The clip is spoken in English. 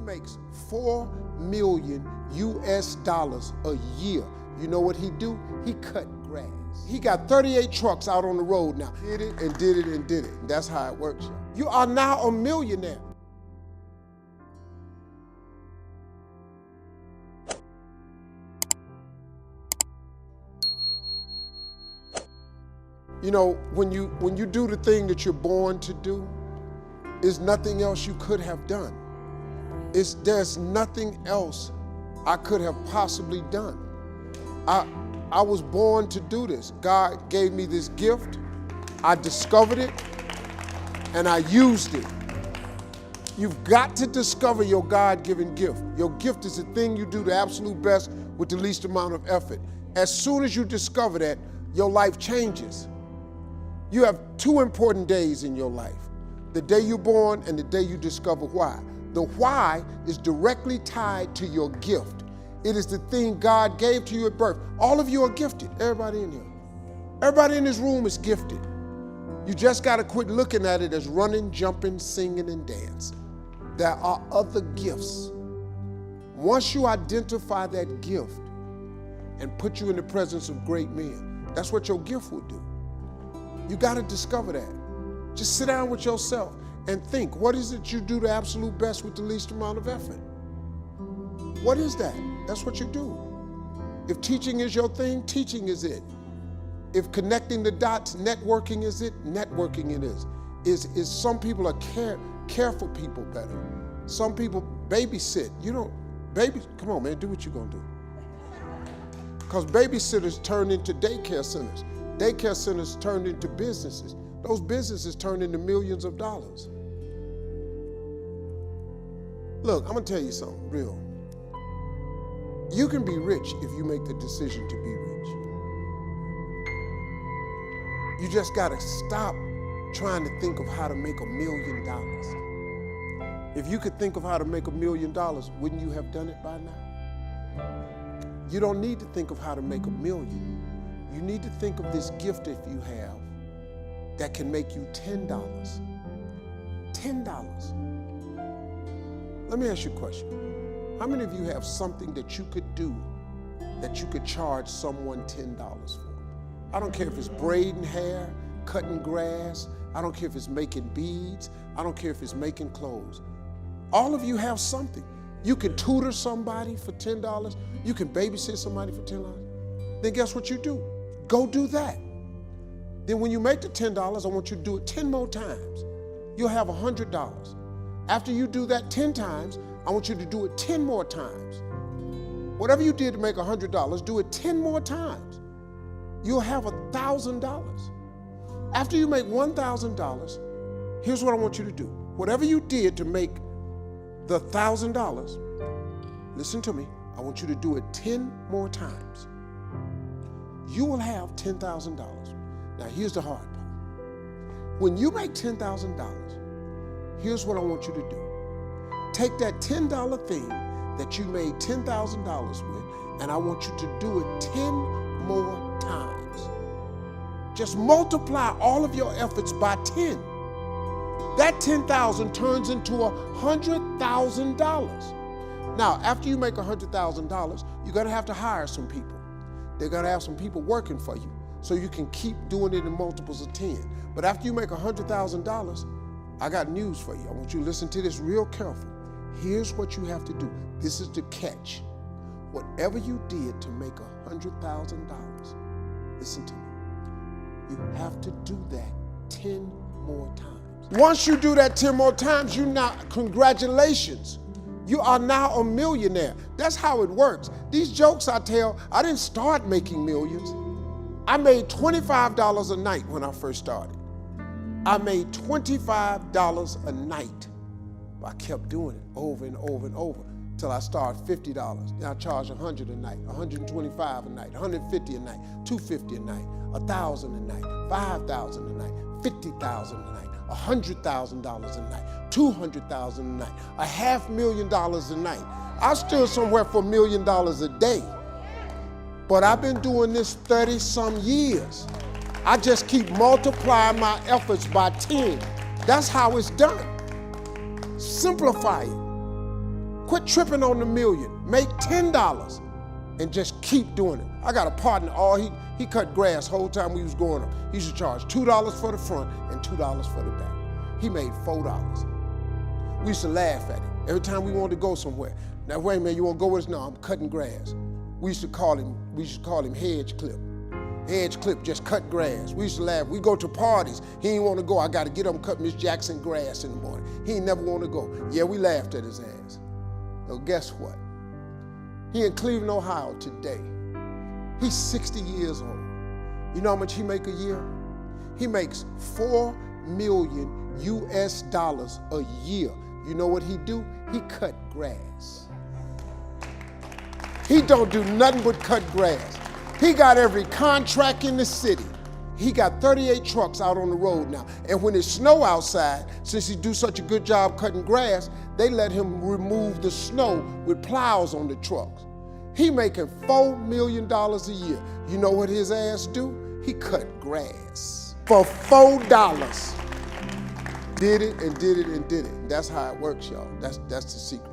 makes 4 million US dollars a year. You know what he do? He cut grass. He got 38 trucks out on the road now. Did it and did it and did it. That's how it works, y'all. You are now a millionaire. You know, when you do the thing that you're born to do, there's nothing else you could have done. There's nothing else I could have possibly done. I was born to do this. God gave me this gift. I discovered it and I used it. You've got to discover your God-given gift. Your gift is the thing you do the absolute best with the least amount of effort. As soon as you discover that, your life changes. You have 2 important days in your life: the day you're born and the day you discover why. The why is directly tied to your gift. It is the thing God gave to you at birth. All of you are gifted, everybody in here. Everybody in this room is gifted. You just got to quit looking at it as running, jumping, singing, and dancing. There are other gifts. Once you identify that gift and put you in the presence of great men, that's what your gift will do. You got to discover that. Just sit down with yourself and think, what is it you do the absolute best with the least amount of effort? What is that? That's what you do. If teaching is your thing, teaching is it. If connecting the dots, networking is it, networking it is. Some people are careful people better. Some people babysit. Come on, man, do what you're gonna do. Because babysitters turn into daycare centers. Daycare centers turned into businesses. Those businesses turn into millions of dollars. Look, I'm gonna tell you something real. You can be rich if you make the decision to be rich. You just gotta stop trying to think of how to make $1 million. If you could think of how to make $1 million, wouldn't you have done it by now? You don't need to think of how to make $1 million. You need to think of this gift that you have that can make you $10. $10. Let me ask you a question. How many of you have something that you could do that you could charge someone $10 for? I don't care if it's braiding hair, cutting grass. I don't care if it's making beads. I don't care if it's making clothes. All of you have something. You can tutor somebody for $10. You can babysit somebody for $10. Then guess what you do? Go do that. Then when you make the $10, I want you to do it 10 more times. You'll have $100. After you do that 10 times, I want you to do it 10 more times. Whatever you did to make $100, do it 10 more times. You'll have $1,000. After you make $1,000, here's what I want you to do. Whatever you did to make the $1,000, listen to me, I want you to do it 10 more times. You will have $10,000. Now here's the hard part. When you make $10,000, here's what I want you to do. Take that $10 thing that you made $10,000 with, and I want you to do it 10 more times. Just multiply all of your efforts by 10. That $10,000 turns into $100,000. Now, after you make $100,000, you're gonna have to hire some people. They're gonna have some people working for you so you can keep doing it in multiples of 10. But after you make $100,000, I got news for you. I want you to listen to this real careful. Here's what you have to do. This is the catch. Whatever you did to make $100,000, listen to me. You have to do that 10 more times. Once you do that 10 more times, congratulations. You are now a millionaire. That's how it works. These jokes I tell, I didn't start making millions. I made $25 a night when I first started. I made $25 a night. I kept doing it over and over and over till I started $50. Then I charge $100 a night, $125 a night, $150 a night, $250 a night, $1,000 a night, $5,000 a night, $50,000 a night, $100,000 a night, $200,000 a night, $500,000 a night. I stood somewhere for $1 million a day. But I've been doing this 30-some years. I just keep multiplying my efforts by 10. That's how it's done. Simplify it. Quit tripping on the million. Make $10 and just keep doing it. I got a partner, he cut grass the whole time we was growing up. He used to charge $2 for the front and $2 for the back. He made $4. We used to laugh at him every time we wanted to go somewhere. Now wait a minute, you want to go with us? No, I'm cutting grass. We used to call him Hedge Clip. Hedge Clip just cut grass. We used to laugh. We go to parties. He ain't want to go. I got to get up and cut Miss Jackson grass in the morning. He ain't never want to go. Yeah, we laughed at his ass. So guess what? He in Cleveland, Ohio today. He's 60 years old. You know how much he make a year? He makes $4 million US a year. You know what he do? He cut grass. He don't do nothing but cut grass. He got every contract in the city. He got 38 trucks out on the road now. And when it's snow outside, since he do such a good job cutting grass, they let him remove the snow with plows on the trucks. He making $4 million a year. You know what his ass do? He cut grass for $4. Did it and did it and did it. That's how it works, y'all. That's the secret.